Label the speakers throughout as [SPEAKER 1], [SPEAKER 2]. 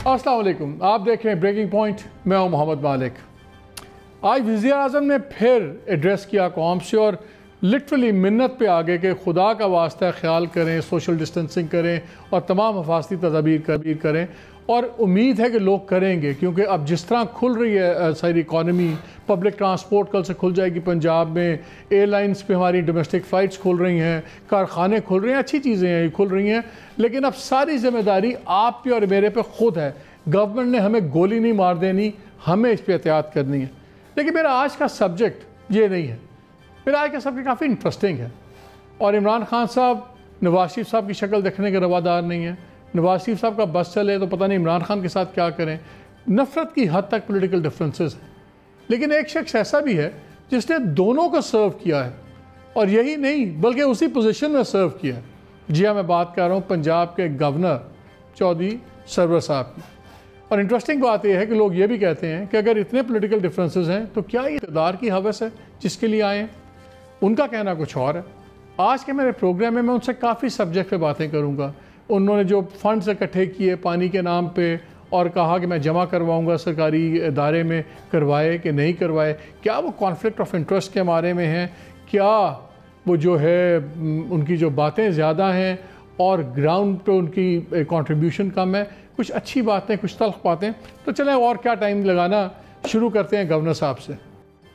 [SPEAKER 1] अस्सलाम वालेकुम, आप देख रहे हैं ब्रेकिंग पॉइंट। मैं हूं मोहम्मद मालिक। आज वज़ीर-ए-आज़म ने फिर एड्रेस किया कौम से और लिटरली मिन्नत पे आगे कि खुदा का वास्ता ख्याल करें, सोशल डिस्टेंसिंग करें और तमाम हिफाजती तदाबीर करें। और उम्मीद है कि लोग करेंगे, क्योंकि अब जिस तरह खुल रही है सारी इकॉनमी, पब्लिक ट्रांसपोर्ट कल से खुल जाएगी पंजाब में, एयरलाइंस पे हमारी डोमेस्टिक फ़्लाइट्स खुल रही हैं, कारखाने खुल रहे हैं, अच्छी चीज़ें हैं, खुल रही हैं। लेकिन अब सारी जिम्मेदारी आप पे और मेरे पे खुद है। गवर्नमेंट ने हमें गोली नहीं मार देनी, हमें इस पर एहतियात करनी है। लेकिन मेरा आज का सब्जेक्ट ये नहीं है। मेरा आज का सब्जेक्ट काफ़ी इंटरेस्टिंग है और इमरान खान साहब नवाज शरीफ साहब की शक्ल देखने के रवादार नहीं है। नवाज शरीफ साहब का बस चले तो पता नहीं इमरान खान के साथ क्या करें। नफ़रत की हद तक पॉलिटिकल डिफरेंसेस हैं, लेकिन एक शख्स ऐसा भी है जिसने दोनों को सर्व किया है, और यही नहीं बल्कि उसी पोजीशन में सर्व किया है। जी हाँ, मैं बात कर रहा हूँ पंजाब के गवर्नर चौधरी सरवर साहब की। और इंटरेस्टिंग बात यह है कि लोग ये भी कहते हैं कि अगर इतने पॉलिटिकल डिफरेंसेस हैं तो क्या ये इक़्तिदार की हवस है जिसके लिए आए हैं? उनका कहना कुछ और है। आज के मेरे प्रोग्राम में मैं उनसे काफ़ी सब्जेक्ट पे बातें करूँगा। उन्होंने जो फंड्स इकट्ठे किए पानी के नाम पे और कहा कि मैं जमा करवाऊंगा सरकारी इदारे में, करवाए कि नहीं करवाए, क्या वो कॉन्फ्लिक्ट ऑफ इंटरेस्ट के बारे में हैं, क्या वो जो है उनकी जो बातें ज़्यादा हैं और ग्राउंड पे उनकी कंट्रीब्यूशन कम है। कुछ अच्छी बातें, कुछ तल्ख बातें। तो चलें और क्या टाइम लगाना, शुरू करते हैं गवर्नर साहब से।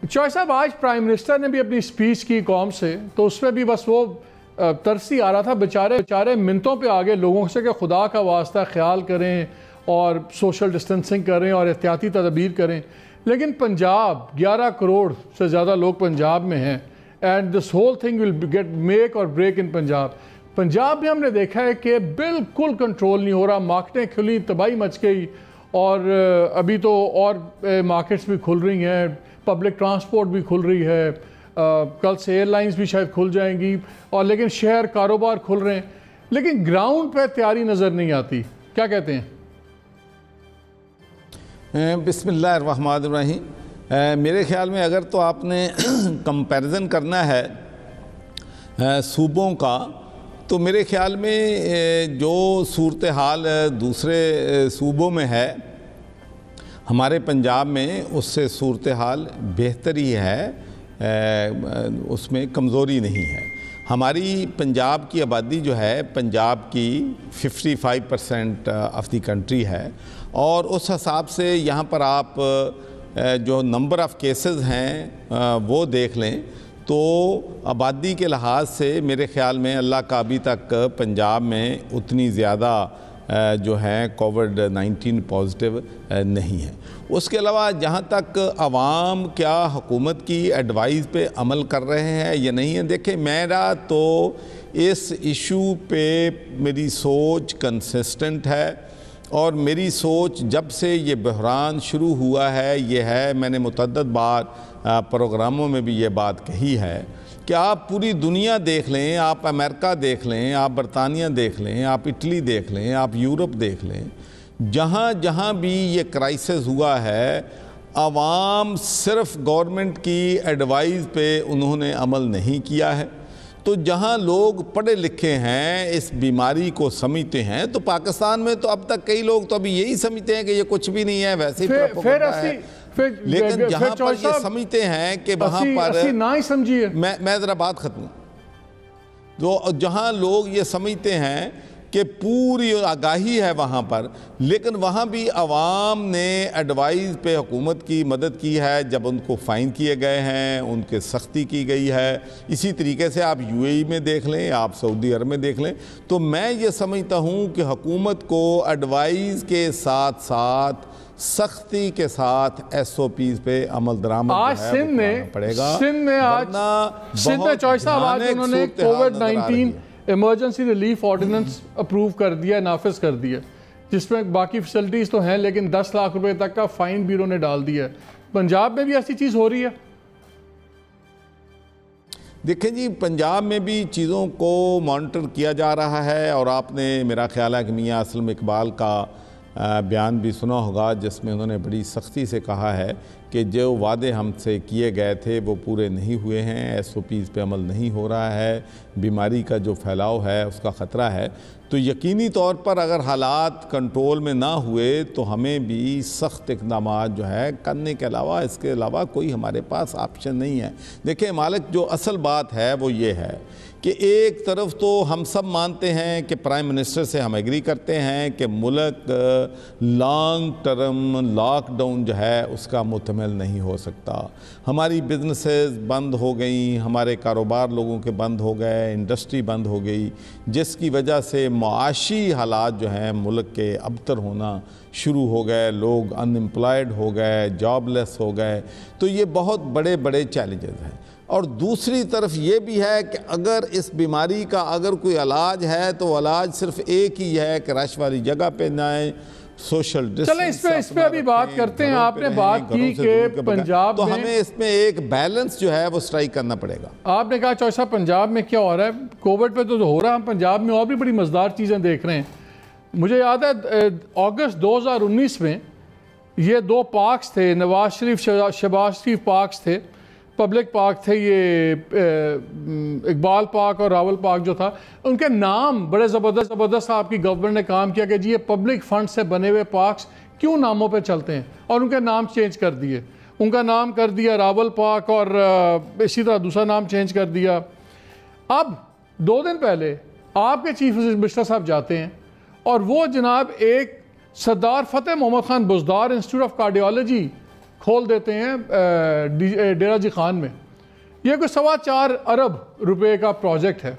[SPEAKER 1] चौधरी साहब, आज प्राइम मिनिस्टर ने भी अपनी स्पीच की कौम से, तो उसमें भी बस वो तरसी आ रहा था। बेचारे मिनतों पे आगे लोगों से कि खुदा का वास्ता ख्याल करें और सोशल डिस्टेंसिंग करें और एहतियाती तदबीर करें। लेकिन पंजाब 11 करोड़ से ज़्यादा लोग पंजाब में हैं and this whole thing will get make or break in Punjab. Punjab में हमने देखा है कि बिल्कुल कंट्रोल नहीं हो रहा। मार्केटें खुली, तबाही मच गई, और अभी तो और मार्केट्स भी खुल रही हैं, पब्लिक ट्रांसपोर्ट भी खुल रही है, कल से एयरलाइंस भी शायद खुल जाएंगी, और लेकिन शहर कारोबार खुल रहे हैं, लेकिन ग्राउंड पे तैयारी नज़र नहीं आती। क्या कहते हैं?
[SPEAKER 2] बिस्मिल्लाहिर्रहमानिर्रहीम। मेरे ख्याल में अगर तो आपने कंपैरिजन करना है सूबों का, तो मेरे ख्याल में जो सूरत हाल दूसरे सूबों में है, हमारे पंजाब में उससे सूरत हाल बेहतर ही है, उसमें कमज़ोरी नहीं है। हमारी पंजाब की आबादी जो है, पंजाब की 55% ऑफ़ द कंट्री है, और उस हिसाब से यहाँ पर आप जो नंबर ऑफ़ केसेस हैं वो देख लें तो आबादी के लिहाज से मेरे ख़्याल में अल्लाह का अभी तक पंजाब में उतनी ज़्यादा जो है कोविड-19 पॉजिटिव नहीं है। उसके अलावा जहाँ तक आवाम क्या हुकूमत की एडवाइस पे अमल कर रहे हैं या नहीं है, देखें मेरा तो इस इशू पे मेरी सोच कंसिस्टेंट है, और मेरी सोच जब से ये बहरान शुरू हुआ है ये है, मैंने मुतअद्दिद बार प्रोग्रामों में भी ये बात कही है कि आप पूरी दुनिया देख लें, आप अमेरिका देख लें, आप बरतानिया देख लें, आप इटली देख लें, आप यूरोप देख लें, जहाँ जहाँ भी ये क्राइसिस हुआ है, आवाम सिर्फ गवर्नमेंट की एडवाइस पे उन्होंने अमल नहीं किया है। तो जहाँ लोग पढ़े लिखे हैं, इस बीमारी को समझते हैं, तो पाकिस्तान में तो अब तक कई लोग तो अभी यही समझते हैं कि ये कुछ भी नहीं है, वैसे ही प्रोपेगेंडा है। लेकिन जहाँ पर ये समझते हैं कि वहाँ पर
[SPEAKER 1] ना ही समझिए,
[SPEAKER 2] मैं ज़रा बात ख़त्म, तो जहाँ लोग ये समझते हैं कि पूरी आगाही है वहाँ पर, लेकिन वहाँ भी आवाम ने एडवाइस पे हुकूमत की मदद की है, जब उनको फ़ाइन किए गए हैं, उनके सख्ती की गई है। इसी तरीके से आप यूएई में देख लें, आप सऊदी अरब में देख लें। तो मैं ये समझता हूँ कि हुकूमत को एडवाइस के साथ साथ सख्ती के साथ SOPs पे अमल दरामद
[SPEAKER 1] आज सिंध में चौधरी साहब आज उन्होंने कोविड-19 इमरजेंसी रिलीफ ऑर्डिनेंस अप्रूव कर दिया, नाफिज कर दिया, जिसमें बाकी फैसिलिटीज़ तो हैं, लेकिन 10 लाख रुपए तक का फ़ाइन भी उन्होंने डाल दिया है। पंजाब में भी ऐसी चीज़ हो रही है?
[SPEAKER 2] देखें जी, पंजाब में भी चीज़ों को मॉनिटर किया जा रहा है, और आपने, मेरा ख्याल है कि मियाँ असलम इकबाल का बयान भी सुना होगा, जिसमें उन्होंने बड़ी सख्ती से कहा है कि जो वादे हमसे किए गए थे वो पूरे नहीं हुए हैं, SOPs पे अमल नहीं हो रहा है, बीमारी का जो फैलाव है उसका ख़तरा है। तो यकीनी तौर पर अगर हालात कंट्रोल में ना हुए तो हमें भी सख्त इक़दाम जो है करने के अलावा, इसके अलावा कोई हमारे पास ऑप्शन नहीं है। देखिए मालिक, जो असल बात है वो ये है कि एक तरफ तो हम सब मानते हैं कि प्राइम मिनिस्टर से हम एग्री करते हैं कि मुल्क लॉन्ग टर्म लॉकडाउन जो है उसका मुतमिल नहीं हो सकता। हमारी बिजनेसेस बंद हो गई, हमारे कारोबार लोगों के बंद हो गए, इंडस्ट्री बंद हो गई, जिसकी वजह से माशी हालात जो हैं मुल्क के अबतर होना शुरू हो गए, लोग अनएम्प्लॉयड हो गए, जॉबलेस हो गए। तो ये बहुत बड़े बड़े चैलेंजेस हैं। और दूसरी तरफ ये भी है कि अगर इस बीमारी का अगर कोई इलाज है तो इलाज सिर्फ एक ही है कि रश वाली जगह पे जाए, सोशल डिस्टेंस।
[SPEAKER 1] चलें इस पे अभी बात करते हैं। आपने बात की कि पंजाब
[SPEAKER 2] तो हमें इसमें एक बैलेंस जो है वो स्ट्राइक करना पड़ेगा।
[SPEAKER 1] आपने कहा चौसा पंजाब में क्या हो रहा है, कोविड पे तो हो रहा है, हम पंजाब में और भी बड़ी मज़ेदार चीज़ें देख रहे हैं। मुझे याद है अगस्त 2019 में ये दो पार्क्स थे, नवाज शरीफ शहबाज शरीफ पार्क्स थे, पब्लिक पार्क थे, ये इकबाल पार्क और रावल पार्क जो था, उनके नाम बड़े ज़बरदस्त आपकी गवर्नमेंट ने काम किया कि जी ये पब्लिक फंड से बने हुए पार्क्स क्यों नामों पे चलते हैं, और उनके नाम चेंज कर दिए। उनका नाम कर दिया रावल पार्क और इसी तरह दूसरा नाम चेंज कर दिया। अब 2 दिन पहले आपके चीफ मिनिस्टर साहब जाते हैं और वो जनाब एक Sardar Fateh Mohammad Khan Buzdar institute of cardiology खोल देते हैं डेरा जी खान में। ये कोई 4.25 अरब रुपए का प्रोजेक्ट है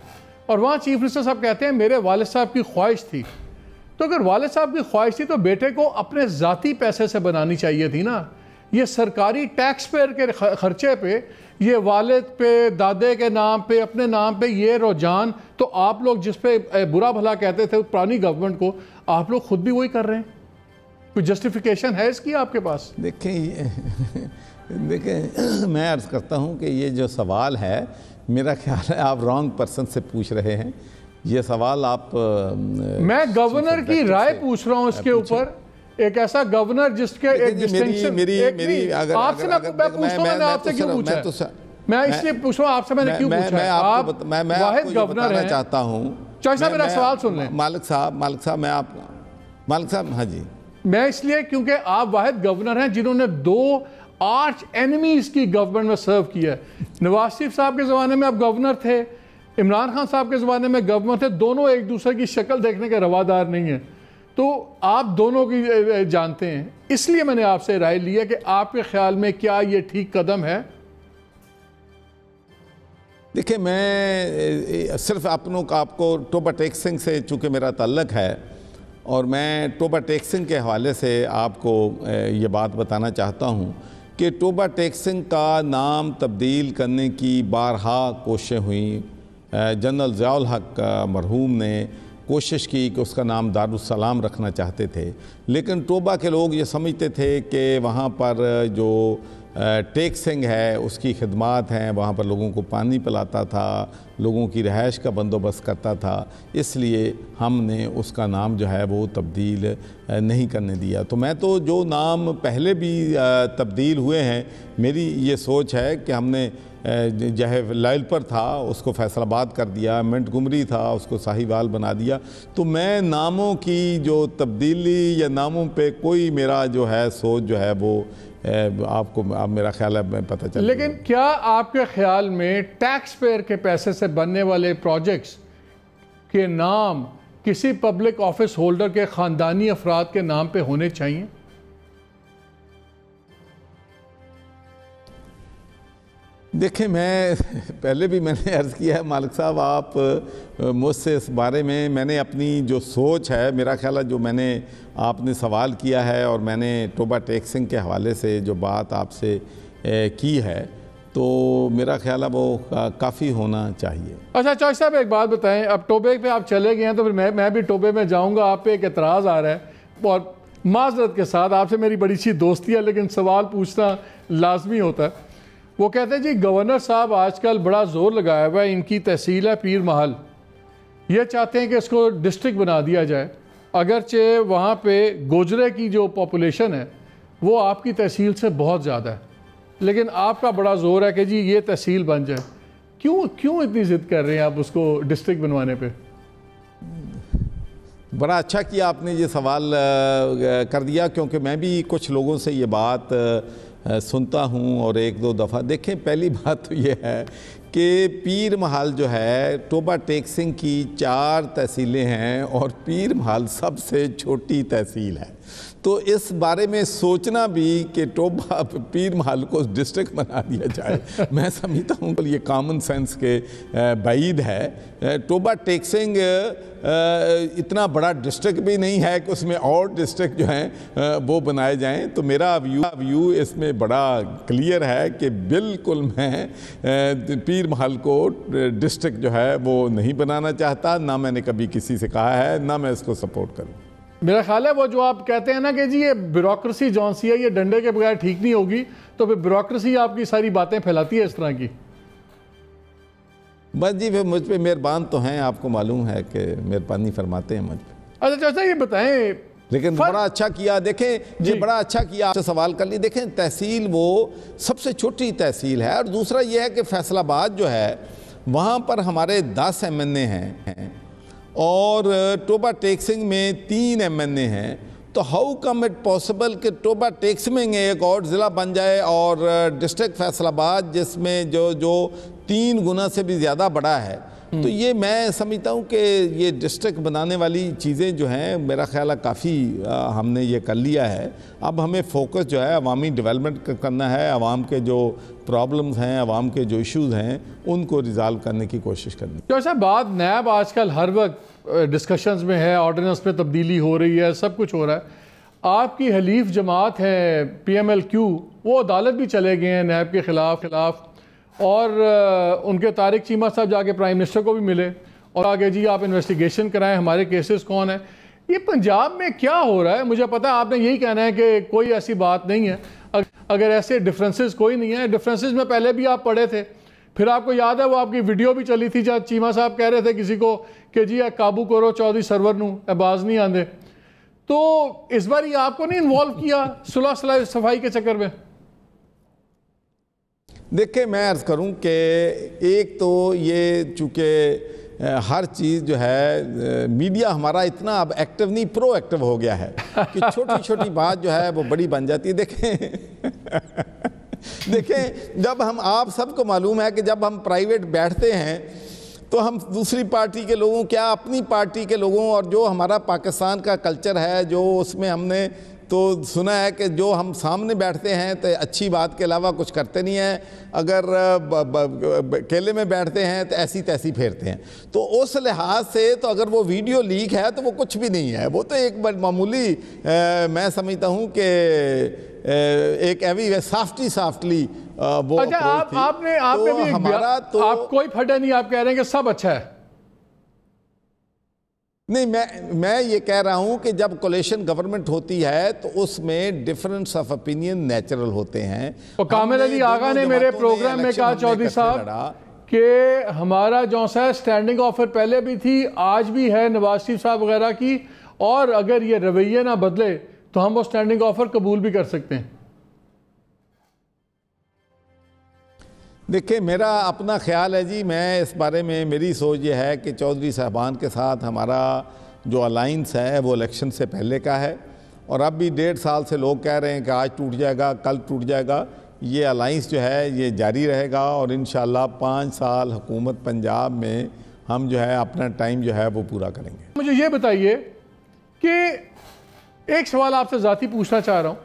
[SPEAKER 1] और वहाँ चीफ मिनिस्टर साहब कहते हैं मेरे वालिद साहब की ख्वाहिश थी। तो अगर वालिद साहब की ख्वाहिश थी तो बेटे को अपने ज़ाती पैसे से बनानी चाहिए थी ना। ये सरकारी टैक्स पेयर के खर्चे पे, ये वालिद पे, दादे के नाम पे, अपने नाम पे ये रुझान, तो आप लोग जिस पे बुरा भला कहते थे पुरानी गवर्नमेंट को, आप लोग खुद भी वही कर रहे हैं। कोई जस्टिफिकेशन है इसकी आपके पास?
[SPEAKER 2] देखें मैं अर्ज़ करता हूँ कि ये जो सवाल है, मेरा ख्याल है आप रॉन्ग पर्सन से पूछ रहे हैं। ये सवाल आप
[SPEAKER 1] मैं गवर्नर की राय पूछ रहा हूँ इसके ऊपर। एक ऐसा गवर्नर जिसके एक डिस्टिंक्शन, आपसे आपसे क्यों पूछा? मैं इसलिए पूछ रहा हूँ आपसे, मैंने क्यों पूछा? आप वाहिद गवर्नर हैं।
[SPEAKER 2] चाहता हूँ
[SPEAKER 1] साहब मेरा सवाल सुन लें।
[SPEAKER 2] मालिक साहब हाँ जी,
[SPEAKER 1] मैं इसलिए क्योंकि आप वाहिद गवर्नर हैं जिन्होंने 2 आर्च एनिमीज की गवर्नमेंट में सर्व किया है। नवाज शरीफ साहब के ज़माने में आप गवर्नर थे, इमरान खान साहब के ज़माने में गवर्नर थे, दोनों एक दूसरे की शक्ल देखने के रवादार नहीं है। तो आप दोनों की जानते हैं, इसलिए मैंने आपसे राय ली है कि आपके ख्याल में क्या ये ठीक कदम है?
[SPEAKER 2] देखिए मैं सिर्फ आपको टोबा टैक्सिंग से चूँकि मेरा ताल्लुक़ है और मैं टोबा टैक्सिंग के हवाले से आपको ये बात बताना चाहता हूँ कि टोबा टैक्सिंग का नाम तब्दील करने की बारहा कोशिशें हुई। जनरल ज़ियाउल हक मरहूम ने कोशिश की कि उसका नाम दारुस्सलाम रखना चाहते थे, लेकिन टोबा के लोग ये समझते थे कि वहाँ पर जो टैक्सिंग है उसकी खिदमात हैं, वहाँ पर लोगों को पानी पिलाता था, लोगों की रहाइश का बंदोबस्त करता था, इसलिए हमने उसका नाम जो है वो तब्दील नहीं करने दिया। तो मैं तो जो नाम पहले भी तब्दील हुए हैं, मेरी ये सोच है कि हमने जहे लाइलपुर था उसको फैसलाबाद कर दिया, मिंटगुमरी था उसको साहिवाल बना दिया। तो मैं नामों की जो तब्दीली या नामों पे कोई मेरा जो है सोच जो है वो आपको मेरा ख्याल है पता चल।
[SPEAKER 1] लेकिन क्या आपके ख्याल में टैक्स पेयर के पैसे से बनने वाले प्रोजेक्ट्स के नाम किसी पब्लिक ऑफिस होल्डर के ख़ानदानी अफराद के नाम पे होने चाहिए?
[SPEAKER 2] देखें मैं पहले भी मैंने अर्ज़ किया है मालिक साहब, आप मुझसे इस बारे में मैंने अपनी जो सोच है, मेरा ख्याल है जो मैंने आपने सवाल किया है और मैंने टोबा टैक्सिंग के हवाले से जो बात आपसे की है, तो मेरा ख्याल है वो काफ़ी होना चाहिए।
[SPEAKER 1] अच्छा चौधरी साहब एक बात बताएं, अब टोबे पे आप चले गए हैं तो फिर मैं भी टोबे में जाऊंगा। आप पे एक एतराज़ आ रहा है और माजरत के साथ आपसे मेरी बड़ी सी दोस्ती है, लेकिन सवाल पूछना लाजमी होता है। वो कहते हैं जी गवर्नर साहब आजकल बड़ा ज़ोर लगाया हुआ है, इनकी तहसील है पीर महल, ये चाहते हैं कि इसको डिस्ट्रिक्ट बना दिया जाए अगरचे वहाँ पे गोजरे की जो पॉपुलेशन है वो आपकी तहसील से बहुत ज़्यादा है, लेकिन आपका बड़ा ज़ोर है कि जी ये तहसील बन जाए। क्यों इतनी ज़िद कर रहे हैं आप उसको डिस्ट्रिक्ट बनवाने पे?
[SPEAKER 2] बड़ा अच्छा किया आपने ये सवाल कर दिया, क्योंकि मैं भी कुछ लोगों से ये बात सुनता हूँ और एक दो दफ़ा। देखें, पहली बात तो ये है कि पीर महल जो है, टोबा टेक सिंह की 4 तहसीलें हैं और पीर महल सबसे छोटी तहसील है। तो इस बारे में सोचना भी कि टोबा पीर महल को डिस्ट्रिक्ट बना दिया जाए, मैं समझता हूँ कि ये कॉमन सेंस के बाइद है। टोबा टेक सिंह इतना बड़ा डिस्ट्रिक्ट भी नहीं है कि उसमें और डिस्ट्रिक्ट जो हैं वो बनाए जाएं। तो मेरा व्यू इसमें बड़ा क्लियर है कि बिल्कुल मैं पीर महल को डिस्ट्रिक्ट जो है वो नहीं बनाना चाहता, ना मैंने कभी किसी से कहा है, ना मैं इसको सपोर्ट करूँ।
[SPEAKER 1] मेरा ख्याल है वो जो आप कहते हैं ना कि जी ये ब्यूरोक्रेसी जौन सी है ये डंडे के बगैर ठीक नहीं होगी, तो फिर ब्यूरोक्रेसी आपकी सारी बातें फैलाती है इस तरह की।
[SPEAKER 2] बस जी, फिर मुझ पे मेहरबान तो हैं, आपको मालूम है कि मेहरबानी फरमाते हैं मुझ पे।
[SPEAKER 1] अच्छा चाचा ये बताएं,
[SPEAKER 2] लेकिन बड़ा अच्छा किया, देखें ये बड़ा अच्छा किया आपसे सवाल कर ली। देखें, तहसील वो सबसे छोटी तहसील है, और दूसरा ये है कि फैसलाबाद जो है वहाँ पर हमारे 10 MNA हैं और टोबा टेक सिंह में 3 MNA हैं। तो हाउ कम इट पॉसिबल कि टोबा टेक सिंह में एक और ज़िला बन जाए और डिस्ट्रिक्ट फैसलाबाद जिसमें जो 3 गुना से भी ज़्यादा बड़ा है। तो ये मैं समझता हूँ कि ये डिस्ट्रिक्ट बनाने वाली चीज़ें जो हैं, मेरा ख्याल है काफ़ी हमने ये कर लिया है। अब हमें फोकस जो है अवामी डेवलपमेंट करना है, आवाम के जो प्रॉब्लम्स हैं, आवाम के जो इश्यूज़ हैं उनको रिजॉल्व करने की कोशिश करनी।
[SPEAKER 1] तो ऐसा बात नैब आजकल हर वक्त डिस्कशंस में है, ऑर्डिनेंस में तब्दीली हो रही है, सब कुछ हो रहा है। आपकी हलीफ जमात है PMLQ, वो अदालत भी चले गए हैं नैब के खिलाफ और उनके तारिक चीमा साहब जाके प्राइम मिनिस्टर को भी मिले और आगे जी आप इन्वेस्टिगेशन कराएं, हमारे केसेस कौन है। ये पंजाब में क्या हो रहा है? मुझे पता है आपने यही कहना है कि कोई ऐसी बात नहीं है, अगर ऐसे डिफरेंसेस कोई नहीं है। डिफरेंसेस में पहले भी आप पढ़े थे, फिर आपको याद है वो आपकी वीडियो भी चली थी जहाँ चीमा साहब कह रहे थे किसी को कि जी काबू करो चौधरी सरवर नू, बाज नहीं आंदे। तो इस बार ये आपको नहीं इन्वॉल्व किया सुलह सफाई के चक्कर में?
[SPEAKER 2] देखिए, मैं अर्ज़ करूं कि एक तो ये चूँकि हर चीज़ जो है मीडिया हमारा इतना अब एक्टिव नहीं, प्रो एक्टिव हो गया है कि छोटी छोटी बात जो है वो बड़ी बन जाती है। देखें जब हम, आप सबको मालूम है कि जब हम प्राइवेट बैठते हैं तो हम दूसरी पार्टी के लोगों, क्या अपनी पार्टी के लोगों, और जो हमारा पाकिस्तान का कल्चर है जो उसमें हमने तो सुना है कि जो हम सामने बैठते हैं तो अच्छी बात के अलावा कुछ करते नहीं हैं, अगर केले में बैठते हैं तो ऐसी तैसी फेरते हैं। तो उस लिहाज से तो अगर वो वीडियो लीक है तो वो कुछ भी नहीं है, वो तो एक मामूली मैं समझता हूँ कि एक एवी सॉफ्टली वो।
[SPEAKER 1] अच्छा, आपने भी
[SPEAKER 2] हमारा तो
[SPEAKER 1] आप कोई फटा नहीं, आप कह रहे हैं कि सब अच्छा है।
[SPEAKER 2] नहीं, मैं ये कह रहा हूं कि जब कोलिशन गवर्नमेंट होती है तो उसमें डिफरेंस ऑफ ओपिनियन नेचुरल होते हैं।
[SPEAKER 1] और कामिल अली आगा ने मेरे प्रोग्राम में कहा चौधरी साहब कि हमारा जो सा स्टैंडिंग ऑफर पहले भी थी, आज भी है नवाज शरीफ साहब वगैरह की, और अगर ये रवैये ना बदले तो हम वो स्टैंडिंग ऑफर कबूल भी कर सकते हैं।
[SPEAKER 2] देखिए, मेरा अपना ख्याल है जी, मैं इस बारे में मेरी सोच ये है कि चौधरी साहबान के साथ हमारा जो अलाइंस है वो इलेक्शन से पहले का है, और अब भी 1.5 साल से लोग कह रहे हैं कि आज टूट जाएगा, कल टूट जाएगा। ये अलाइंस जो है ये जारी रहेगा और इंशाल्लाह 5 साल हुकूमत पंजाब में हम जो है अपना टाइम जो है वो पूरा करेंगे।
[SPEAKER 1] मुझे ये बताइए कि एक सवाल आपसे ज़ाती पूछना चाह रहा हूँ,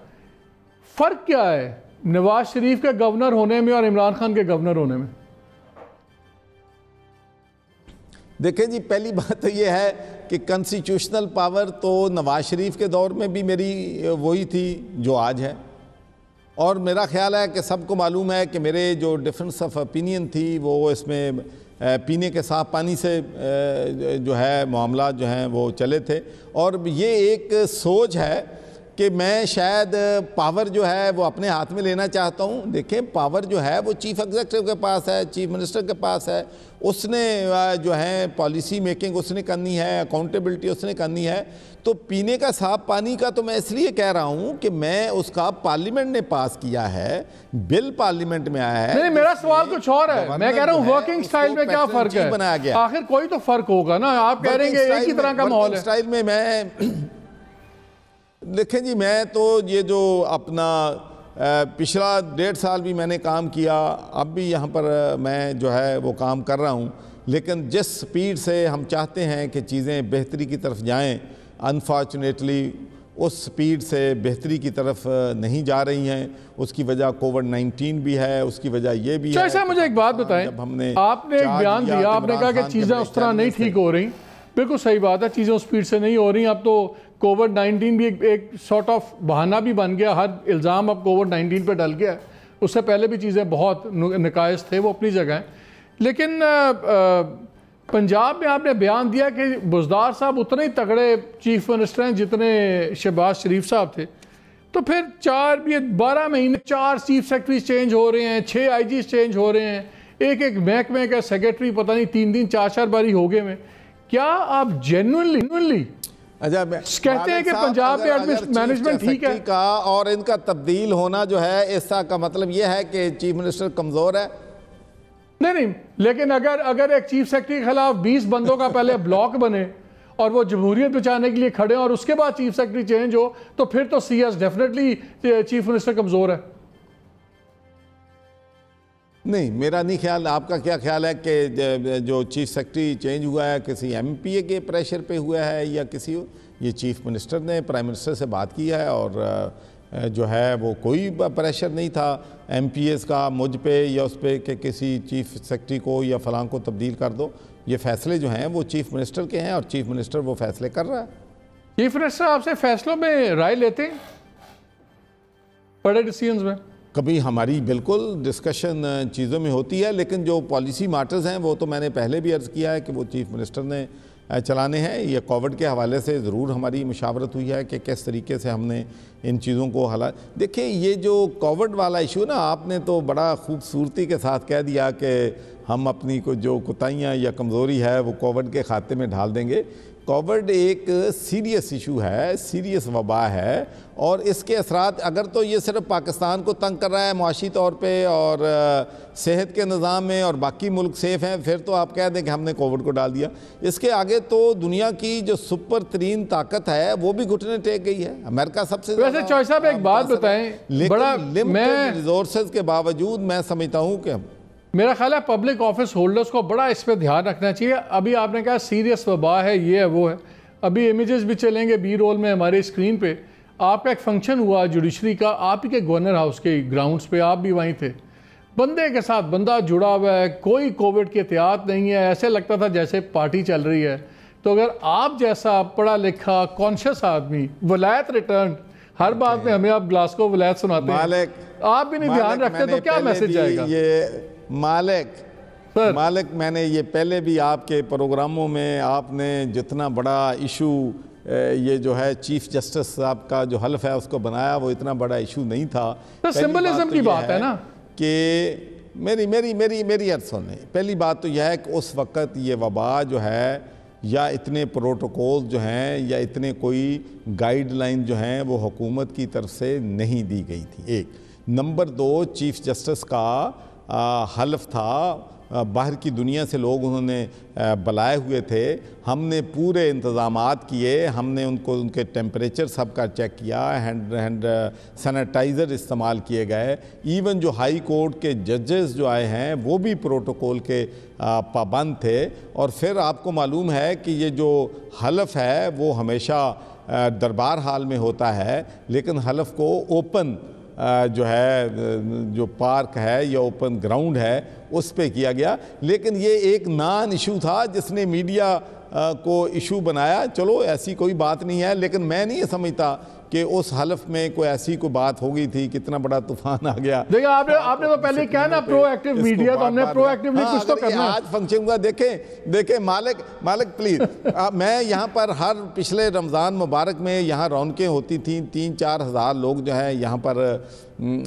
[SPEAKER 1] फ़र्क क्या है नवाज शरीफ के गवर्नर होने में और इमरान खान के गवर्नर होने में?
[SPEAKER 2] देखें जी, पहली बात तो ये है कि कॉन्स्टिट्यूशनल पावर तो नवाज शरीफ के दौर में भी मेरी वही थी जो आज है, और मेरा ख्याल है कि सबको मालूम है कि मेरे जो डिफरेंस ऑफ ओपिनियन थी वो इसमें पीने के साफ पानी से जो है मामला जो हैं वो चले थे। और ये एक सोच है कि मैं शायद पावर जो है वो अपने हाथ में लेना चाहता हूँ। देखें, पावर जो है वो चीफ एग्जीक्यूटिव के पास है, चीफ मिनिस्टर के पास है। उसने जो है पॉलिसी मेकिंग उसने करनी है, अकाउंटेबिलिटी उसने करनी है। तो पीने का साफ पानी का तो मैं इसलिए कह रहा हूँ कि मैं उसका पार्लियामेंट ने पास किया है, बिल पार्लियामेंट में आया है।
[SPEAKER 1] नहीं, मेरा सवाल कुछ और है। मैं कह रहा हूँ वर्किंग स्टाइल में क्या फर्क है?
[SPEAKER 2] बनाया गया,
[SPEAKER 1] आखिर कोई तो फर्क होगा ना। आप कह रहे हैं एक ही तरह का माहौल है।
[SPEAKER 2] स्टाइल में मैं देखें जी, मैं तो ये जो अपना पिछला 1.5 साल भी मैंने काम किया, अब भी यहाँ पर मैं जो है वो काम कर रहा हूँ, लेकिन जिस स्पीड से हम चाहते हैं कि चीज़ें बेहतरी की तरफ जाएं, अनफॉर्चुनेटली उस स्पीड से बेहतरी की तरफ नहीं जा रही हैं। उसकी वजह कोविड-19 भी है, उसकी वजह ये भी है।
[SPEAKER 1] अच्छा, मुझे एक बात बताएं, आपने एक बयान दिया, आपने कहा कि चीज़ें उस तरह नहीं ठीक हो रही। बिल्कुल सही बात है, चीज़ें उस स्पीड से नहीं हो रही। अब तो कोविड-19 भी एक सॉर्ट ऑफ बहाना भी बन गया, हर इल्ज़ाम अब कोविड-19 पे डल गया। उससे पहले भी चीज़ें बहुत निकायस थे, वो अपनी जगह हैं। लेकिन पंजाब में आपने बयान दिया कि बुज़दार साहब उतने ही तगड़े चीफ मिनिस्टर हैं जितने शहबाज शरीफ साहब थे। तो फिर 12 महीने 4 चीफ सेक्रेटरी चेंज हो रहे हैं, 6 IG चेंज हो रहे हैं, एक महकमे का सेक्रेटरी पता नहीं 3 4 बारी हो गए में। क्या आप जेन्युइनली कहते हैं कि पंजाब में मैनेजमेंट ठीक है
[SPEAKER 2] का और इनका तब्दील होना जो है, इसका का मतलब यह है कि चीफ मिनिस्टर कमज़ोर है?
[SPEAKER 1] नहीं, लेकिन अगर एक चीफ सेक्रेटरी के खिलाफ 20 बंदों का पहले ब्लॉक बने और वो जमहूरियत बचाने के लिए खड़े और उसके बाद चीफ सेक्रेटरी चेंज हो, तो फिर तो CS डेफिनेटली चीफ मिनिस्टर कमज़ोर है।
[SPEAKER 2] नहीं, मेरा नहीं ख्याल। आपका क्या ख्याल है कि जो चीफ सेक्रेटरी चेंज हुआ है किसी MPA के प्रेशर पे हुआ है या किसी, ये चीफ मिनिस्टर ने प्राइम मिनिस्टर से बात की है और जो है वो कोई प्रेशर नहीं था MPAs का मुझ पे या उस पे कि किसी चीफ सेक्रेटरी को या फलां को तब्दील कर दो। ये फैसले जो हैं वो चीफ मिनिस्टर के हैं और चीफ मिनिस्टर वो फैसले कर रहा है।
[SPEAKER 1] चीफ मिनिस्टर आपसे फैसलों में राय लेते हैं, बड़े डिसीजंस में?
[SPEAKER 2] कभी हमारी बिल्कुल डिस्कशन चीज़ों में होती है, लेकिन जो पॉलिसी मैटर्स हैं वो तो मैंने पहले भी अर्ज़ किया है कि वो चीफ मिनिस्टर ने चलाने हैं। ये कोविड के हवाले से ज़रूर हमारी मुशावरत हुई है कि किस तरीके से हमने इन चीज़ों को हला। देखिए, ये जो कोविड वाला इशू ना, आपने तो बड़ा खूबसूरती के साथ कह दिया कि हम अपनी को जो कोताहियाँ या कमज़ोरी है वो कोविड के खाते में ढाल देंगे। कोविड एक सीरियस इशू है, सीरियस वबा है, और इसके असरात अगर तो ये सिर्फ पाकिस्तान को तंग कर रहा है मुआशी तौर पे और सेहत के निज़ाम में और बाकी मुल्क सेफ़ हैं, फिर तो आप कह दें कि हमने कोविड को डाल दिया। इसके आगे तो दुनिया की जो सुपर तरीन ताकत है वो भी घुटने टेक गई है। अमेरिका सबसे
[SPEAKER 1] वैसे चौधरी साहब एक बात बताएं,
[SPEAKER 2] बड़ा लिमिटेड रिसोर्सेज के बावजूद मैं समझता हूँ कि
[SPEAKER 1] मेरा ख्याल है पब्लिक ऑफिस होल्डर्स को बड़ा इस पर ध्यान रखना चाहिए। अभी आपने कहा सीरियस वबा है, ये है वो है, अभी इमेजेस भी चलेंगे बी रोल में हमारे स्क्रीन पे। आपका एक फंक्शन हुआ जुडिशरी का, आप ही के गवर्नर हाउस के ग्राउंड्स पे, आप भी वहीं थे। बंदे के साथ बंदा जुड़ा हुआ है, कोई कोविड की एहतियात नहीं है, ऐसे लगता था जैसे पार्टी चल रही है। तो अगर आप जैसा पढ़ा लिखा कॉन्शियस आदमी, वलायत रिटर्न, हर बात में हमें आप ग्लासगो वलायत सुनाते हैं, आप भी नहीं ध्यान रखते तो क्या मैसेज जाएगा?
[SPEAKER 2] ये मालिक मैंने ये पहले भी आपके प्रोग्रामों में आपने जितना बड़ा इशू ये जो है चीफ जस्टिस साहब का जो हल्फ है उसको बनाया, वो इतना बड़ा इशू नहीं था।
[SPEAKER 1] तो सिंबलिज्म की बात है ना
[SPEAKER 2] कि मेरी अर्थ सुने। पहली बात तो यह है कि उस वक़्त ये वबा जो है या इतने प्रोटोकॉल जो हैं या इतने कोई गाइडलाइन जो हैं वो हुकूमत की तरफ से नहीं दी गई थी, एक। नंबर 2, चीफ जस्टिस का हल्फ था, बाहर की दुनिया से लोग उन्होंने बुलाए हुए थे, हमने पूरे इंतज़ामात किए, हमने उनको उनके टेम्परेचर सब का चेक किया, हैंड सैनिटाइज़र इस्तेमाल किए गए। इवन जो हाई कोर्ट के जजेस जो आए हैं वो भी प्रोटोकॉल के पाबंद थे। और फिर आपको मालूम है कि ये जो हल्फ है वो हमेशा दरबार हाल में होता है, लेकिन हल्फ को ओपन जो है जो पार्क है या ओपन ग्राउंड है उस पे किया गया। लेकिन ये एक नॉन इशू था जिसने मीडिया को इशू बनाया। चलो ऐसी कोई बात नहीं है, लेकिन मैं नहीं समझता कि उस हलफ में कोई ऐसी कोई बात हो गई थी, कितना बड़ा तूफान आ गया।
[SPEAKER 1] देखिए आपने तो पहले क्या ना प्रोएक्टिव मीडिया, तो हमने प्रोएक्टिवली कुछ तो करना है।
[SPEAKER 2] आज फंक्शन हुआ, देखें मालिक प्लीज मैं यहाँ पर हर पिछले रमज़ान मुबारक में यहाँ रौनकें होती थी, 3-4 हज़ार लोग जो है यहाँ पर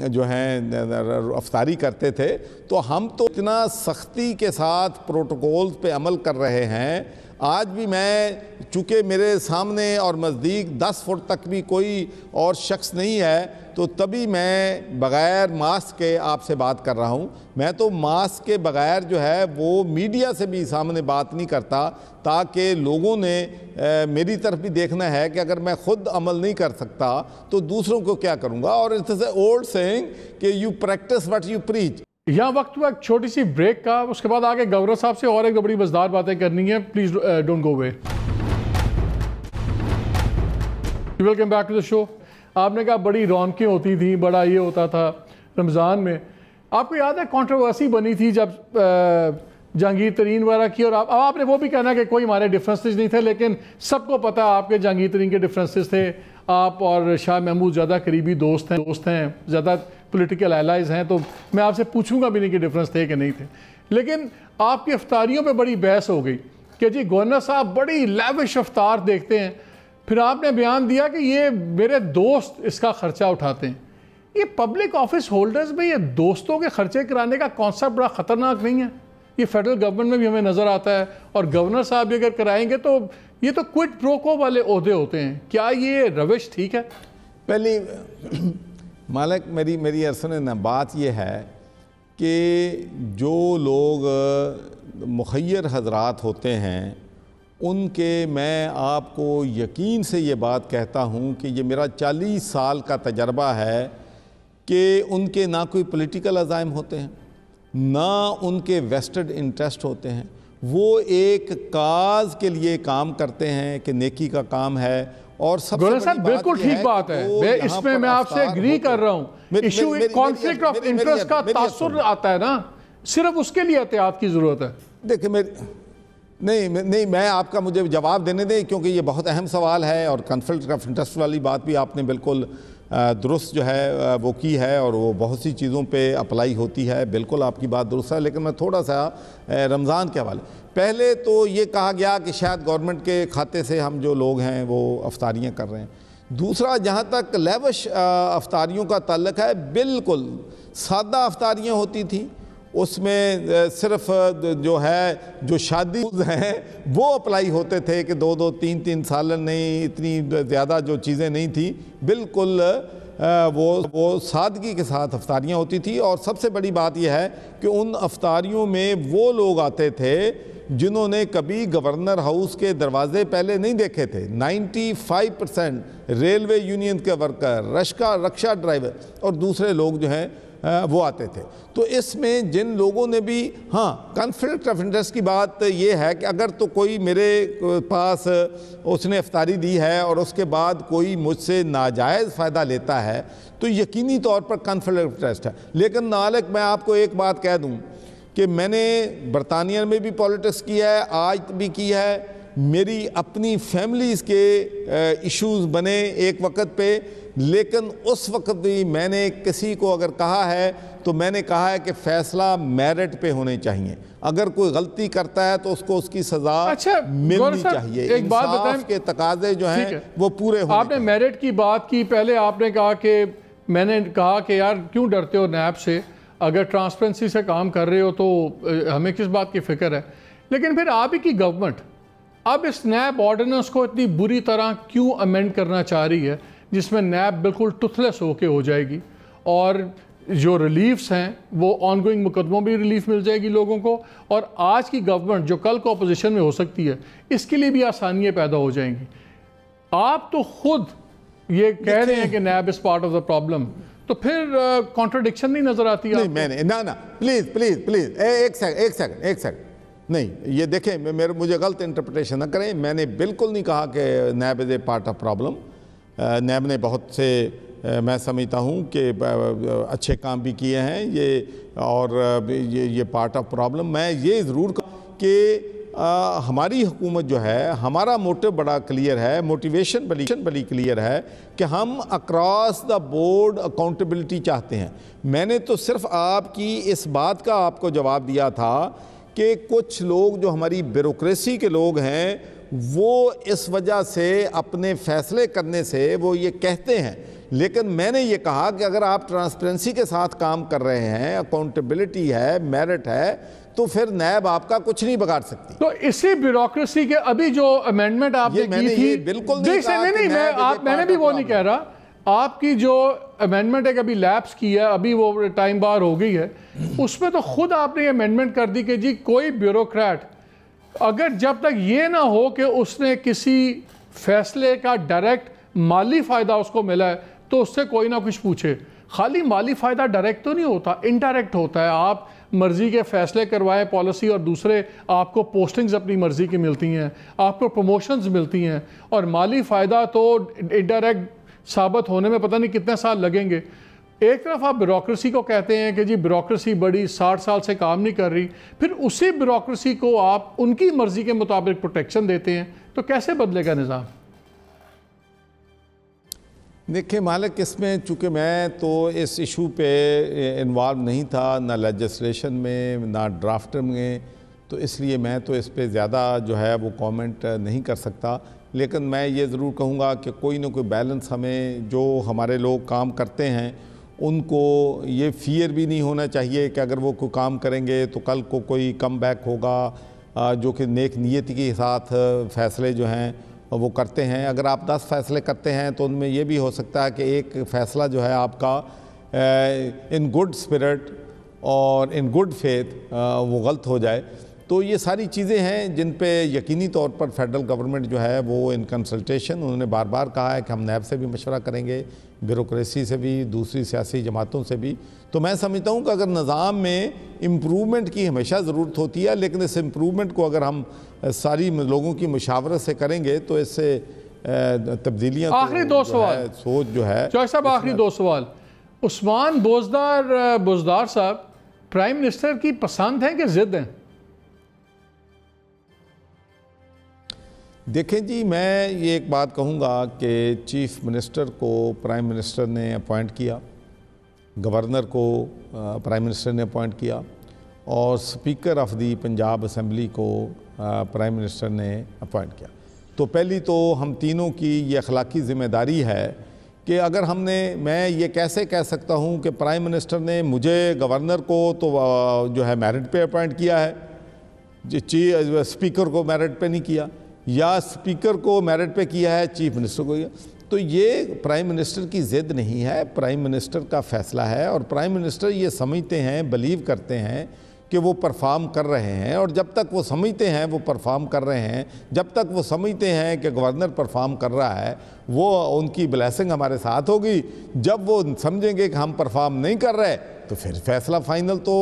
[SPEAKER 2] जो हैं अफ्तारी करते थे। तो हम तो इतना सख्ती के साथ प्रोटोकॉल्स पे अमल कर रहे हैं। आज भी मैं, चूँकि मेरे सामने और नज़दीक 10 फुट तक भी कोई और शख्स नहीं है, तो तभी मैं बग़ैर मास्क के आपसे बात कर रहा हूँ। मैं तो मास्क के बग़ैर जो है वो मीडिया से भी सामने बात नहीं करता, ताकि लोगों ने मेरी तरफ भी देखना है कि अगर मैं ख़ुद अमल नहीं कर सकता तो दूसरों को क्या करूँगा। और इट्स ए ओल्ड सेइंग कि you practice what you preach.
[SPEAKER 1] यहाँ वक्त हुआ एक छोटी सी ब्रेक का, उसके बाद आगे गवर्नर साहब से और एक बड़ी मज़ेदार बातें करनी है। Please don't go away. Welcome back to the show. आपने कहा बड़ी रौनकें होती थी, बड़ा ये होता था रमज़ान में। आपको याद है कंट्रोवर्सी बनी थी जब जहांगीर तरीन वगैरह की, और आपने वो भी कहना कि कोई हमारे डिफरेंसेस नहीं थे, लेकिन सबको पता है आपके जहांगीर तरीन के डिफरेंसेस थे। आप और शाह महमूद ज़्यादा करीबी दोस्त हैं, ज़्यादा पॉलिटिकल एलाइज हैं, तो मैं आपसे पूछूंगा भी नहीं कि डिफरेंस थे कि नहीं थे। लेकिन आपकी अफ्तारियों पे बड़ी बहस हो गई कि जी गवर्नर साहब बड़ी लैविश अफ्तार देखते हैं, फिर आपने बयान दिया कि ये मेरे दोस्त इसका ख़र्चा उठाते हैं। ये पब्लिक ऑफिस होल्डर्स में ये दोस्तों के खर्चे कराने का कॉन्सेप्ट बड़ा ख़तरनाक नहीं है? ये फेडरल गवर्नमेंट में भी हमें नज़र आता है, और गवर्नर साहब भी अगर कराएंगे तो ये तो क्विड प्रो को वाले ओहदे होते हैं। क्या ये रविश ठीक है?
[SPEAKER 2] पहली मालिक मेरी अर्सने ना बात यह है कि जो लोग मुखय्यर हजरात होते हैं उनके, मैं आपको यकीन से ये बात कहता हूँ कि ये मेरा 40 साल का तजर्बा है कि उनके ना कोई पॉलिटिकल अज़ाइम होते हैं, ना उनके वेस्टेड इंटरेस्ट होते हैं। वो एक काज के लिए काम करते हैं कि नेकी का काम है। और सबसे
[SPEAKER 1] साहब बिल्कुल ठीक बात है, इसमें मैं आपसे एग्री कर रहा हूँ। इशू एक कॉन्फ्लिक्ट ऑफ इंटरेस्ट का तासुर आता है ना, सिर्फ उसके लिए एहतियात की जरूरत है।
[SPEAKER 2] देखिए नहीं मैं आपका मुझे जवाब देने दें, क्योंकि ये बहुत अहम सवाल है, और कॉन्फ्लिक्ट ऑफ इंटरेस्ट वाली बात भी आपने बिल्कुल दुरुस्त जो है वो की है, और वो बहुत सी चीज़ों पे अप्लाई होती है। बिल्कुल आपकी बात दुरुस्त है। लेकिन मैं थोड़ा सा रमज़ान के हवाले, पहले तो ये कहा गया कि शायद गवर्नमेंट के खाते से हम जो लोग हैं वो अफ्तारियाँ कर रहे हैं। दूसरा, जहाँ तक लेविश अफ्तारियों का ताल्लुक है, बिल्कुल सादा अफ्तारियाँ होती थी, उसमें सिर्फ जो शादी हैं वो अप्लाई होते थे कि 2-2, 3-3 साल नहीं, इतनी ज़्यादा जो चीज़ें नहीं थी। बिल्कुल वो सादगी के साथ अफ्तारियाँ होती थी। और सबसे बड़ी बात यह है कि उन अफ्तारियों में वो लोग आते थे जिन्होंने कभी गवर्नर हाउस के दरवाजे पहले नहीं देखे थे। 95% रेलवे यूनियन के वर्कर, रक्षा ड्राइवर और दूसरे लोग जो हैं वो आते थे। तो इसमें जिन लोगों ने भी, हाँ, कॉन्फ्लिक्ट ऑफ इंटरेस्ट की बात ये है कि अगर तो कोई मेरे पास उसने अफ्तारी दी है और उसके बाद कोई मुझसे नाजायज़ फ़ायदा लेता है तो यकीनी तौर पर कॉन्फ्लिक्ट ऑफ इंटरेस्ट है। लेकिन नालक मैं आपको एक बात कह दूँ कि मैंने बरतानिया में भी पॉलिटिक्स किया है, आज भी की है। मेरी अपनी फैमिलीज़ के इश्यूज़ बने एक वक्त पे, लेकिन उस वक्त भी मैंने किसी को अगर कहा है तो मैंने कहा है कि फ़ैसला मेरिट पे होने चाहिए। अगर कोई गलती करता है तो उसको उसकी सज़ा मिलनी चाहिए।
[SPEAKER 1] एक बात बताएं,
[SPEAKER 2] के तकाजे जो हैं वो पूरे होने।
[SPEAKER 1] आपने मेरिट की बात की, पहले आपने कहा कि मैंने कहा कि यार क्यों डरते हो नैब से, अगर ट्रांसपेरेंसी से काम कर रहे हो तो हमें किस बात की फ़िक्र है। लेकिन फिर आप ही की गवर्नमेंट अब इस नैब ऑर्डिनेंस को इतनी बुरी तरह क्यों अमेंड करना चाह रही है, जिसमें नैब बिल्कुल टुथलेस होके हो जाएगी, और जो रिलीफ्स हैं वो ऑनगोइंग मुकदमों में रिलीफ मिल जाएगी लोगों को, और आज की गवर्नमेंट जो कल को अपोजिशन में हो सकती है इसके लिए भी आसानियाँ पैदा हो जाएंगी। आप तो खुद ये कह रहे हैं कि NAB is part of the problem, तो फिर कॉन्ट्रडिक्शन नहीं नज़र आती है?
[SPEAKER 2] नहीं, मैंने ना प्लीज़ एक सेकंड नहीं, ये देखें, मुझे गलत इंटरप्रिटेशन ना करें। मैंने बिल्कुल नहीं कहा कि NAB is a part of problem. NAB ने बहुत से मैं समझता हूँ कि अच्छे काम भी किए हैं ये, और ये पार्ट ऑफ प्रॉब्लम। मैं ये ज़रूर कहूँ कि हमारी हुकूमत जो है, हमारा मोटिव बड़ा क्लियर है, मोटिवेशन बड़ी क्लियर है कि हम अक्रॉस द बोर्ड अकाउंटेबिलिटी चाहते हैं। मैंने तो सिर्फ आपकी इस बात का आपको जवाब दिया था कि कुछ लोग जो हमारी ब्यूरोक्रेसी के लोग हैं वो इस वजह से अपने फैसले करने से वो ये कहते हैं, लेकिन मैंने ये कहा कि अगर आप ट्रांसपेरेंसी के साथ काम कर रहे हैं, अकाउंटेबिलिटी है, मेरिट है, तो फिर नैब आपका कुछ नहीं बिगाड़ सकती।
[SPEAKER 1] तो इसी ब्यूरोक्रेसी के अभी जो अमेंडमेंट आपने की थी,
[SPEAKER 2] बिल्कुल
[SPEAKER 1] मैंने भी वो नहीं कह रहा, आपकी जो अमेंडमेंट है अभी लैप्स की है, अभी वो टाइम बार हो गई है, उसमें तो खुद आपने ये अमेंडमेंट कर दी कि जी कोई ब्यूरोक्रेट अगर जब तक ये ना हो कि उसने किसी फैसले का डायरेक्ट माली फ़ायदा उसको मिला है तो उससे कोई ना कुछ पूछे। खाली माली फ़ायदा डायरेक्ट तो नहीं होता, इनडायरेक्ट होता है। आप मर्ज़ी के फ़ैसले करवाएं पॉलिसी और दूसरे आपको पोस्टिंग्स अपनी मर्ज़ी की मिलती हैं, आपको प्रमोशंस मिलती हैं, और माली फ़ायदा तो इनडायरेक्ट साबित होने में पता नहीं कितने साल लगेंगे। एक तरफ आप ब्यूरोक्रेसी को कहते हैं कि जी ब्यूरोक्रेसी बड़ी 60 साल से काम नहीं कर रही, फिर उसी ब्यूरोक्रेसी को आप उनकी मर्ज़ी के मुताबिक प्रोटेक्शन देते हैं, तो कैसे बदलेगा निज़ाम?
[SPEAKER 2] देखिए मालिक, इसमें चूँकि मैं तो इस इशू पे इन्वॉल्व नहीं था, ना लेजिस्लेशन में ना ड्राफ्ट में, तो इसलिए मैं तो इस पे ज़्यादा जो है वो कमेंट नहीं कर सकता। लेकिन मैं ये ज़रूर कहूँगा कि कोई ना कोई बैलेंस हमें, जो हमारे लोग काम करते हैं उनको ये फ़ियर भी नहीं होना चाहिए कि अगर वो कोई काम करेंगे तो कल को कोई कम बैक होगा, जो कि नेक नीयत के साथ फ़ैसले जो हैं वो करते हैं। अगर आप 10 फैसले करते हैं तो उनमें ये भी हो सकता है कि एक फ़ैसला जो है आपका इन गुड स्पिरिट और इन गुड फेथ वो गलत हो जाए। तो ये सारी चीज़ें हैं जिन पे यकीनी तौर पर फेडरल गवर्नमेंट जो है वो इन कंसल्टेशन, उन्होंने बार बार कहा है कि हम नैब से भी मशवरा करेंगे, ब्यूरोक्रेसी से भी, दूसरी सियासी जमातों से भी। तो मैं समझता हूँ कि अगर निज़ाम में इम्प्रूवमेंट की हमेशा ज़रूरत होती है, लेकिन इस इम्प्रूवमेंट को अगर हम सारी लोगों की मुशावरत से करेंगे तो इससे तब्दीलियाँ।
[SPEAKER 1] आखिरी दो सवाल,
[SPEAKER 2] सोच जो है
[SPEAKER 1] चौधरी साहब, आखिरी दो सवाल। उस्मान बुज़दार साहब प्राइम मिनिस्टर की पसंद है कि ज़िद हैं?
[SPEAKER 2] देखें जी, मैं ये एक बात कहूँगा कि चीफ़ मिनिस्टर को प्राइम मिनिस्टर ने अपॉइंट किया, गवर्नर को प्राइम मिनिस्टर ने अपॉइंट किया, और speaker of the Punjab assembly को प्राइम मिनिस्टर ने अपॉइंट किया। तो पहली तो हम तीनों की ये अखलाकी ज़िम्मेदारी है कि अगर हमने, मैं ये कैसे कह सकता हूँ कि प्राइम मिनिस्टर ने मुझे, गवर्नर को तो जो है मेरिट पे अपॉइंट किया है, स्पीकर को मेरिट पे नहीं किया, या स्पीकर को मेरिट पे किया है, चीफ मिनिस्टर को किया। तो ये प्राइम मिनिस्टर की ज़िद नहीं है, प्राइम मिनिस्टर का फ़ैसला है, और प्राइम मिनिस्टर ये समझते हैं, बिलीव करते हैं कि वो परफॉर्म कर रहे हैं, और जब तक वो समझते हैं वो परफॉर्म कर रहे हैं, जब तक वो समझते हैं कि गवर्नर परफॉर्म कर रहा है, वो उनकी ब्लेसिंग हमारे साथ होगी। जब वो समझेंगे कि हम परफॉर्म नहीं कर रहे तो फिर फैसला फाइनल तो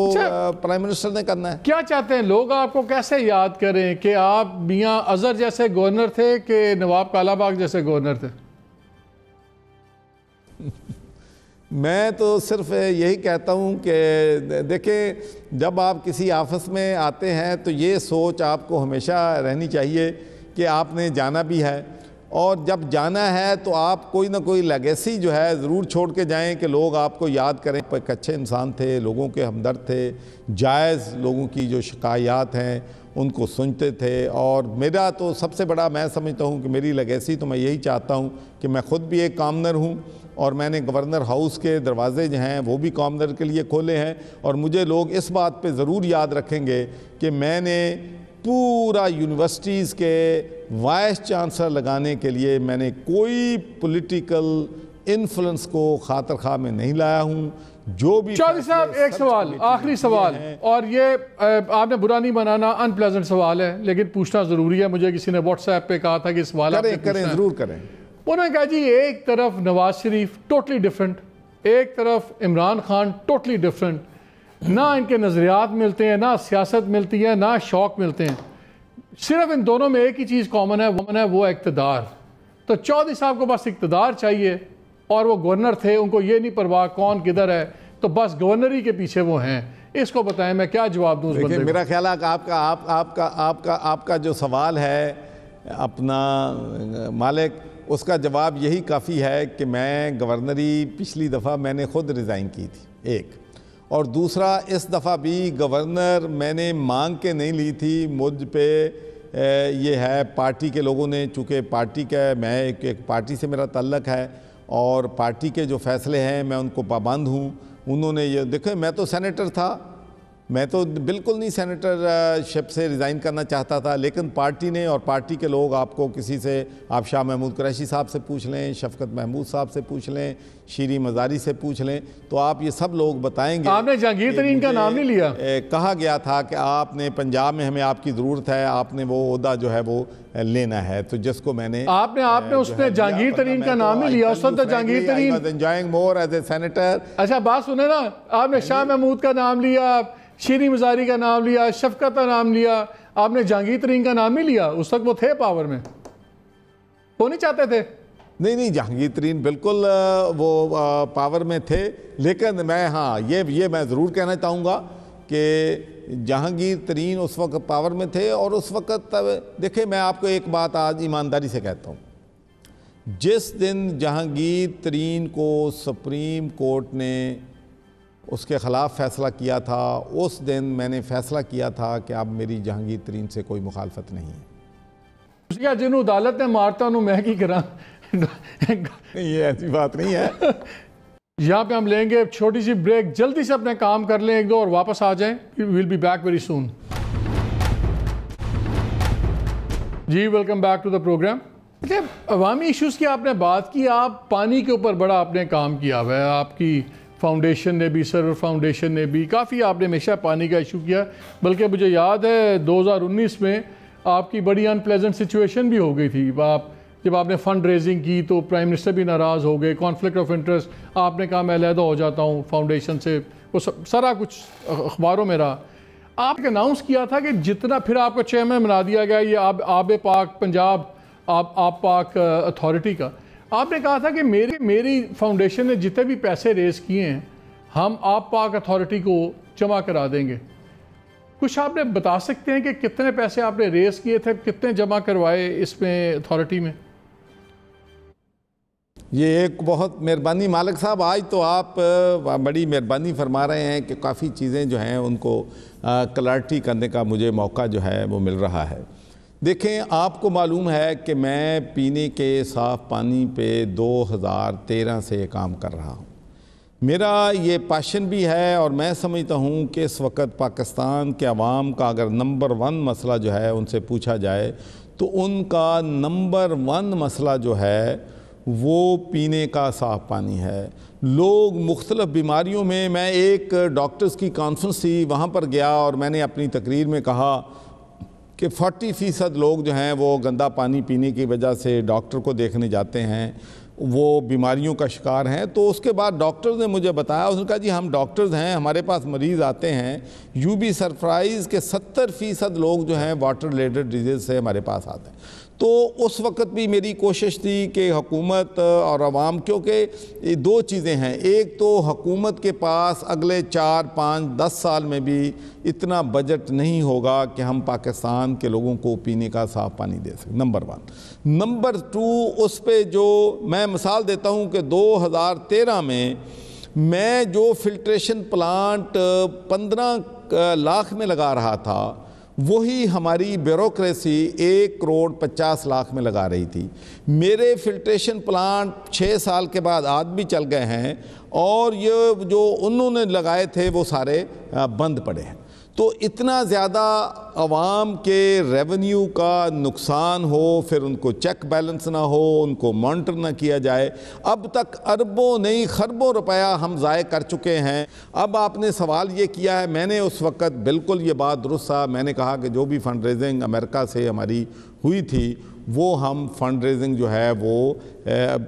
[SPEAKER 2] प्राइम मिनिस्टर ने करना है।
[SPEAKER 1] क्या चाहते हैं लोग आपको कैसे याद करें, कि आप मियां अजहर जैसे गवर्नर थे कि नवाब कालाबाग जैसे गवर्नर थे?
[SPEAKER 2] मैं तो सिर्फ यही कहता हूँ कि देखें, जब आप किसी ऑफिस में आते हैं तो ये सोच आपको हमेशा रहनी चाहिए कि आपने जाना भी है, और जब जाना है तो आप कोई ना कोई लेगेसी जो है ज़रूर छोड़ के जाएं कि लोग आपको याद करें। एक अच्छे इंसान थे, लोगों के हमदर्द थे, जायज़ लोगों की जो शिकायत हैं उनको सुनते थे। और मेरा तो सबसे बड़ा, मैं समझता हूँ कि मेरी लेगेसी तो मैं यही चाहता हूँ कि मैं ख़ुद भी एक कॉमनर हूँ, और मैंने गवर्नर हाउस के दरवाजे जो हैं वो भी कॉमनर के लिए खोले हैं, और मुझे लोग इस बात पे ज़रूर याद रखेंगे कि मैंने पूरा यूनिवर्सिटीज़ के वाइस चांसलर लगाने के लिए मैंने कोई पॉलिटिकल इन्फ्लुएंस को खातर खा में नहीं लाया हूँ। जो भी
[SPEAKER 1] चौधरी साहब, एक सवाल, आखिरी सवाल, और ये आपने बुरा नहीं बनाना, अनप्लेजेंट सवाल है लेकिन पूछना ज़रूरी है। मुझे किसी ने व्हाट्सएप पे कहा था कि सवाल
[SPEAKER 2] करें, ज़रूर करें।
[SPEAKER 1] उन्होंने कहा जी एक तरफ नवाज शरीफ टोटली डिफरेंट, एक तरफ इमरान खान टोटली डिफरेंट, ना इनके नज़रियात मिलते हैं, ना सियासत मिलती है, ना शौक़ मिलते हैं, सिर्फ इन दोनों में एक ही चीज़ कॉमन है, वो इक़्तिदार। तो चौधरी साहब को बस इक़्तिदार चाहिए, और वो गवर्नर थे, उनको ये नहीं परवाह कौन किधर है, तो बस गवर्नरी के पीछे वो हैं। इसको बताएं, मैं क्या जवाब दूं उस बंदे को?
[SPEAKER 2] मेरा ख्याल है कि आपका जो सवाल है अपना मालिक, उसका जवाब यही काफ़ी है कि मैं गवर्नरी पिछली दफ़ा मैंने ख़ुद रिज़ाइन की थी एक, और दूसरा इस दफ़ा भी गवर्नर मैंने मांग के नहीं ली थी, मुझ पे ये है पार्टी के लोगों ने, चूँकि पार्टी का मैं एक पार्टी से मेरा ताल्लुक़ है और पार्टी के जो फ़ैसले हैं मैं उनको पाबंद हूँ। उन्होंने ये देखे, मैं तो सेनेटर था, मैं तो बिल्कुल नहीं सेनेटरशिप से रिज़ाइन करना चाहता था, लेकिन पार्टी ने और पार्टी के लोग, आपको किसी से, आप शाह महमूद कुरैशी साहब से पूछ लें, शफकत महमूद साहब से पूछ लें, शीरी मज़ारी से पूछ लें, तो आप ये सब लोग बताएंगे।
[SPEAKER 1] आपने जहांगीर तरीन का नाम नहीं लिया।
[SPEAKER 2] कहा गया था कि आपने पंजाब में हमें आपकी ज़रूरत है, आपने वो ओहदा जो है वो लेना है, तो जिसको आपने
[SPEAKER 1] उसने जहांगीर तरीन का नाम नहीं लिया। उस वक्त Jahangir Tareen
[SPEAKER 2] enjoying more as a senator.
[SPEAKER 1] अच्छा बात सुने ना, आपने शाह महमूद का नाम लिया, शीरी मज़ारी का नाम लिया, शफकत का नाम लिया, आपने जहांगीर तरीन का नाम नहीं लिया। उस वक्त वो थे पावर में, वो नहीं चाहते थे?
[SPEAKER 2] नहीं, जहांगीर तरीन बिल्कुल वो पावर में थे, लेकिन मैं ये मैं ज़रूर कहना चाहूँगा कि जहांगीर तरीन उस वक्त पावर में थे। और उस वक्त देखिए, मैं आपको एक बात आज ईमानदारी से कहता हूँ, जिस दिन जहांगीर तरीन को सुप्रीम कोर्ट ने उसके ख़िलाफ़ फ़ैसला किया था, उस दिन मैंने फ़ैसला किया था कि अब मेरी जहांगीर तरीन से कोई मुखालफत नहीं है।
[SPEAKER 1] जिन्होंने अदालत ने मारता उन्होंने मैं की करा
[SPEAKER 2] ये ऐसी बात नहीं है।
[SPEAKER 1] यहाँ पे हम लेंगे एक छोटी सी ब्रेक, जल्दी से अपने काम कर लें एक दो और वापस आ जाएं। Will be back very soon. जी welcome back to the program. अवामी इश्यूज़ की आपने बात की, आप पानी के ऊपर बड़ा आपने काम किया हुआ है, आपकी फाउंडेशन ने भी, सर्वर फाउंडेशन ने भी काफ़ी आपने हमेशा पानी का इशू किया। बल्कि मुझे याद है 2019 में आपकी बड़ी अनप्लेजेंट सिचुएशन भी हो गई थी। जब आपने फ़ंड रेजिंग की तो प्राइम मिनिस्टर भी नाराज़ हो गए, कॉन्फ्लिक्ट ऑफ इंटरेस्ट, आपने कहा मैं अलहदा हो जाता हूँ फाउंडेशन से, वो सारा कुछ अखबारों में रहा। आपने अनाउंस किया था कि जितना, फिर आपको चेयरमैन बना दिया गया ये आब पाक पंजाब आप पाक अथॉरिटी का। आपने कहा था कि मेरी फाउंडेशन ने जितने भी पैसे रेज़ किए हैं हम आप पाक अथॉरिटी को जमा करा देंगे। कुछ आपने बता सकते हैं कि कितने पैसे आपने रेज़ किए थे, कितने जमा करवाए इसमें अथॉरिटी में?
[SPEAKER 2] ये एक बहुत मेहरबानी मालिक साहब, आज तो आप बड़ी मेहरबानी फरमा रहे हैं कि काफ़ी चीज़ें जो हैं उनको क्लैरिटी करने का मुझे मौका जो है वो मिल रहा है। देखें, आपको मालूम है कि मैं पीने के साफ़ पानी पे 2013 से काम कर रहा हूँ। मेरा ये पैशन भी है और मैं समझता हूँ कि इस वक्त पाकिस्तान के अवाम का अगर नंबर 1 मसला जो है उनसे पूछा जाए तो उनका नंबर 1 मसला जो है वो पीने का साफ़ पानी है। लोग मुख्तलिफ़ बीमारियों में, मैं एक डॉक्टर्स की कॉन्फ्रेंस थी, वहाँ पर गया और मैंने अपनी तकरीर में कहा कि 40% लोग जो हैं वो गंदा पानी पीने की वजह से डॉक्टर को देखने जाते हैं, वो बीमारियों का शिकार हैं। तो उसके बाद डॉक्टर्स ने मुझे बताया, उसने कहा जी हम डॉक्टर्स हैं, हमारे पास मरीज़ आते हैं, यू बी सरप्राइज़ के 70% लोग जो हैं वाटर रिलेटेड डिजीज़ से हमारे पास आते हैं। तो उस वक्त भी मेरी कोशिश थी कि हुकूमत और अवाम, क्योंकि 2 चीज़ें हैं, एक तो हुकूमत के पास अगले 4, 5, 10 साल में भी इतना बजट नहीं होगा कि हम पाकिस्तान के लोगों को पीने का साफ़ पानी दे सकें, नंबर 1। नंबर 2, उस पे जो मैं मिसाल देता हूँ कि 2013 में मैं जो फिल्ट्रेशन प्लांट 15 लाख में लगा रहा था, वही हमारी ब्यूरोक्रेसी 1,50,00,000 में लगा रही थी। मेरे फिल्ट्रेशन प्लांट 6 साल के बाद आज भी चल गए हैं और ये जो उन्होंने लगाए थे वो सारे बंद पड़े हैं। तो इतना ज़्यादा आवाम के रेवेन्यू का नुकसान हो, फिर उनको चेक बैलेंस ना हो, उनको मॉनिटर ना किया जाए। अब तक अरबों नहीं खरबों रुपया हम ज़ाय कर चुके हैं। अब आपने सवाल ये किया है, मैंने उस वक़्त बिल्कुल ये बात दुरुस्त था, मैंने कहा कि जो भी फंड रेजिंग अमेरिका से हमारी हुई थी वो हम फंड रेजिंग जो है वो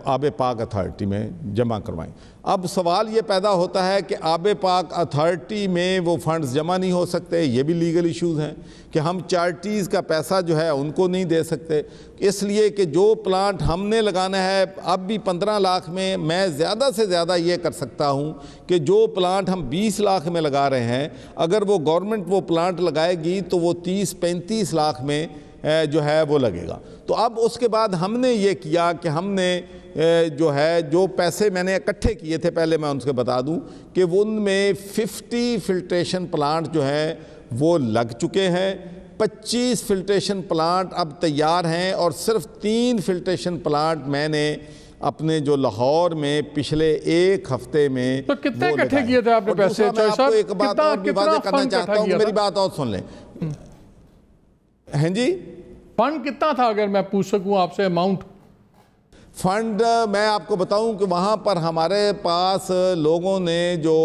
[SPEAKER 2] आब पाक अथॉरिटी में जमा करवाएं। अब सवाल ये पैदा होता है कि आब पाक अथॉरिटी में वो फंड्स जमा नहीं हो सकते, ये भी लीगल इश्यूज़ हैं कि हम चैरिटीज़ का पैसा जो है उनको नहीं दे सकते, इसलिए कि जो प्लांट हमने लगाना है अब भी 15 लाख में, मैं ज़्यादा से ज़्यादा ये कर सकता हूँ कि जो प्लांट हम 20 लाख में लगा रहे हैं, अगर वो गवर्नमेंट वो प्लांट लगाएगी तो वो 30-35 लाख में जो है वो लगेगा। तो अब उसके बाद हमने ये किया कि हमने जो है जो पैसे मैंने इकट्ठे किए थे, पहले मैं उनसे बता दूं कि उनमें 50 फिल्ट्रेशन प्लांट जो हैं वो लग चुके हैं, 25 फिल्ट्रेशन प्लांट अब तैयार हैं और सिर्फ 3 फिल्ट्रेशन प्लांट मैंने अपने जो लाहौर में पिछले 1 हफ्ते में।
[SPEAKER 1] तो कितने इकट्ठे किए थे आपने पैसे?
[SPEAKER 2] मैं आपको एक बात और भी वाज़ेह करना चाहता हूँ, मेरी बात और सुन लें। हैं जी,
[SPEAKER 1] फंड कितना था अगर मैं पूछ सकूं आपसे अमाउंट?
[SPEAKER 2] फंड मैं आपको बताऊं कि वहाँ पर हमारे पास लोगों ने जो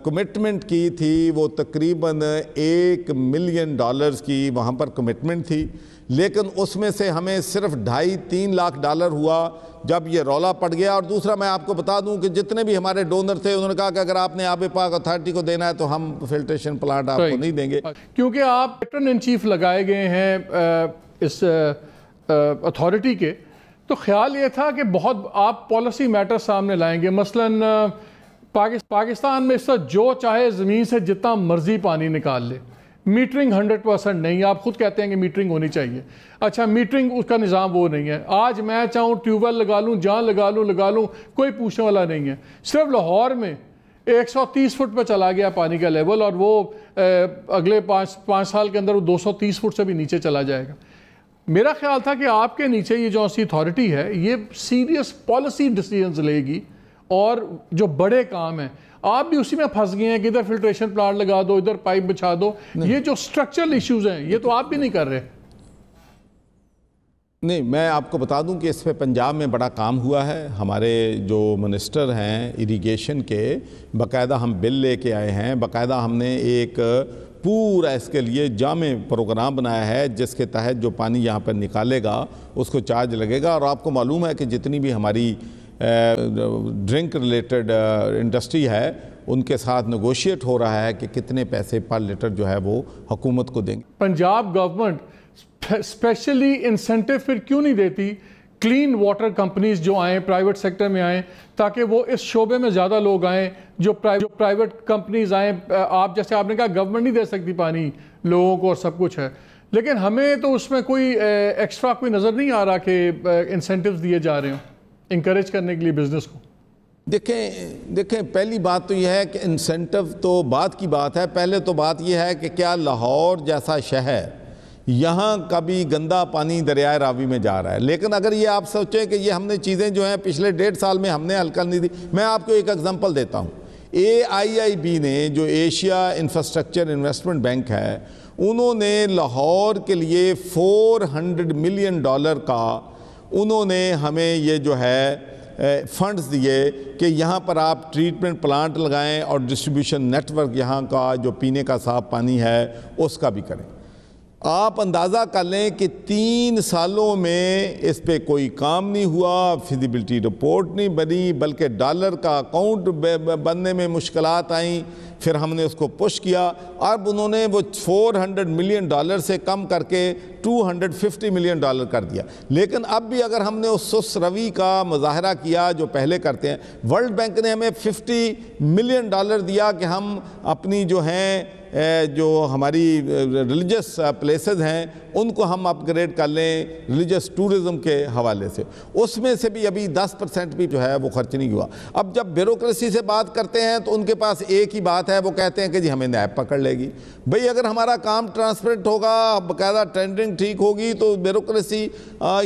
[SPEAKER 2] कमिटमेंट की थी वो तकरीबन $1 मिलियन की वहाँ पर कमिटमेंट थी, लेकिन उसमें से हमें सिर्फ $2.5-3 लाख हुआ जब ये रौला पड़ गया। और दूसरा मैं आपको बता दूं कि जितने भी हमारे डोनर थे उन्होंने कहा कि अगर आपने आब पाक अथॉरिटी को देना है तो हम फिल्ट्रेशन प्लांट आपको नहीं देंगे,
[SPEAKER 1] क्योंकि आप पैटर्न इन चीफ लगाए गए हैं इस अथॉरिटी के। तो ख्याल ये था कि बहुत आप पॉलिसी मैटर सामने लाएंगे, मसलन पाकिस्तान में इस वक्त जो चाहे ज़मीन से जितना मर्जी पानी निकाल ले, मीटरिंग 100% नहीं, आप खुद कहते हैं कि मीटरिंग होनी चाहिए। अच्छा, मीटरिंग उसका निज़ाम वो नहीं है। आज मैं चाहूँ ट्यूबवेल लगा लूँ, जहाँ लगा लूँ, कोई पूछने वाला नहीं है। सिर्फ लाहौर में 130 फुट पर चला गया पानी का लेवल, और वो अगले 5 साल के अंदर वो 230 फुट से भी नीचे चला जाएगा। मेरा ख्याल था कि आपके नीचे ये जो सी अथॉरिटी है ये सीरियस पॉलिसी डिसीजंस लेगी, और जो बड़े काम हैं आप भी उसी में फंस गए हैं कि इधर फिल्ट्रेशन प्लांट लगा दो, इधर पाइप बिछा दो। ये जो स्ट्रक्चरल इश्यूज हैं ये तो आप भी नहीं कर रहे।
[SPEAKER 2] नहीं, मैं आपको बता दूं कि इस पे पंजाब में बड़ा काम हुआ है। हमारे जो मिनिस्टर हैं इरिगेशन के, बाकायदा हम बिल लेके आए हैं, बाकायदा हमने एक पूरा इसके लिए जामे प्रोग्राम बनाया है जिसके तहत जो पानी यहाँ पर निकालेगा उसको चार्ज लगेगा। और आपको मालूम है कि जितनी भी हमारी ड्रिंक रिलेटेड इंडस्ट्री है उनके साथ नेगोशिएट हो रहा है कि कितने पैसे पर लीटर जो है वो हुकूमत को देंगे।
[SPEAKER 1] पंजाब गवर्नमेंट स्पेशली इंसेंटिव फिर क्यों नहीं देती क्लीन वाटर कंपनीज जो आएँ, प्राइवेट सेक्टर में आएँ, ताकि वो इस शोबे में ज़्यादा लोग आएँ, जो प्राइवेट कंपनीज आएँ। आप जैसे आपने कहा गवर्नमेंट नहीं दे सकती पानी लोगों को और सब कुछ है, लेकिन हमें तो उसमें कोई एक्स्ट्रा कोई नज़र नहीं आ रहा कि इंसेंटिव्स दिए जा रहे हों इंकरेज करने के लिए बिजनेस को।
[SPEAKER 2] देखें पहली बात तो यह है कि इंसेंटिव तो बात की बात है। पहले तो बात यह है कि क्या लाहौर जैसा शहर, यहाँ कभी गंदा पानी दरियाए रावी में जा रहा है? लेकिन अगर ये आप सोचें कि ये हमने चीज़ें जो हैं पिछले 1.5 साल में हमने हल कर नहीं दी। मैं आपको एक एग्जांपल देता हूँ। AIIB ने, जो एशिया इंफ्रास्ट्रक्चर इन्वेस्टमेंट बैंक है, उन्होंने लाहौर के लिए $400 मिलियन का उन्होंने हमें ये जो है फंड्स दिए कि यहाँ पर आप ट्रीटमेंट प्लांट लगाएं और डिस्ट्रीब्यूशन नेटवर्क यहाँ का जो पीने का साफ पानी है उसका भी करें। आप अंदाज़ा कर लें कि 3 सालों में इस पे कोई काम नहीं हुआ, फिजिबिलिटी रिपोर्ट नहीं बनी, बल्कि डॉलर का अकाउंट बनने में मुश्किलात आई। फिर हमने उसको पुश किया, अब उन्होंने वो $400 मिलियन से कम करके $250 मिलियन कर दिया। लेकिन अब भी अगर हमने उस सुस्त रवि का मुजाहरा किया जो पहले करते हैं, वर्ल्ड बैंक ने हमें $50 मिलियन दिया कि हम अपनी जो हैं जो हमारी रिलीजियस प्लेसेस हैं उनको हम अपग्रेड कर लें रिलीजियस टूरिज़म के हवाले से। उसमें से भी अभी 10% भी जो है वो खर्च नहीं हुआ। अब जब ब्यूरोक्रेसी से बात करते हैं तो उनके पास एक ही बात है, वो कहते हैं कि जी हमें नैब पकड़ लेगी। भाई अगर हमारा काम ट्रांसपेरेंट होगा, बाकायदा टेंडरिंग ठीक होगी, तो ब्यूरोक्रेसी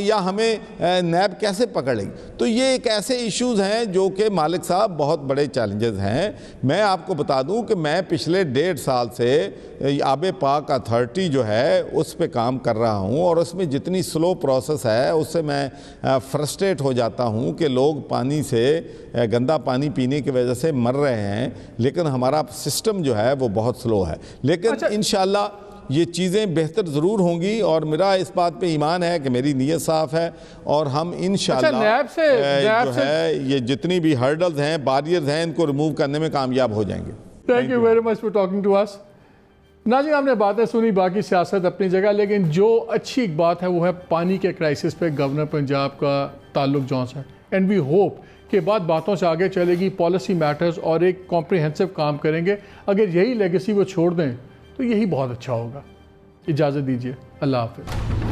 [SPEAKER 2] या हमें नैब कैसे पकड़ लेगी? तो ये एक ऐसे इश्यूज़ हैं जो कि मालिक साहब बहुत बड़े चैलेंजेस हैं। मैं आपको बता दूं कि मैं पिछले 1.5 साल से आब पाक अथॉरिटी जो है उस पे काम कर रहा हूं, और उसमें जितनी स्लो प्रोसेस है उससे मैं फ्रस्ट्रेट हो जाता हूं कि लोग पानी से, गंदा पानी पीने की वजह से मर रहे हैं, लेकिन हमारा सिस्टम जो है वो बहुत स्लो है। लेकिन इंशाल्लाह ये चीज़ें बेहतर ज़रूर होंगी और मेरा इस बात पे ईमान है कि मेरी नीयत साफ़ है और हम इंशाअल्लाह
[SPEAKER 1] नैब
[SPEAKER 2] जो है ये जितनी भी हर्डल्स हैं, बैरियर्स हैं, इनको रिमूव करने में कामयाब हो जाएंगे।
[SPEAKER 1] Thank you very much for talking to us. नाज़रीन, हमने बातें सुनी, बाकी सियासत अपनी जगह, लेकिन जो अच्छी एक बात है वो है पानी के क्राइसिस पे गवर्नर पंजाब का ताल्लुक जौन सा है, एंड वी होप कि बातों से आगे चलेगी, पॉलिसी मैटर्स और एक कॉम्प्रिहेंसिव काम करेंगे। अगर यही लेगेसी वो छोड़ दें तो यही बहुत अच्छा होगा। इजाज़त दीजिए, अल्लाह हाफ़िज़।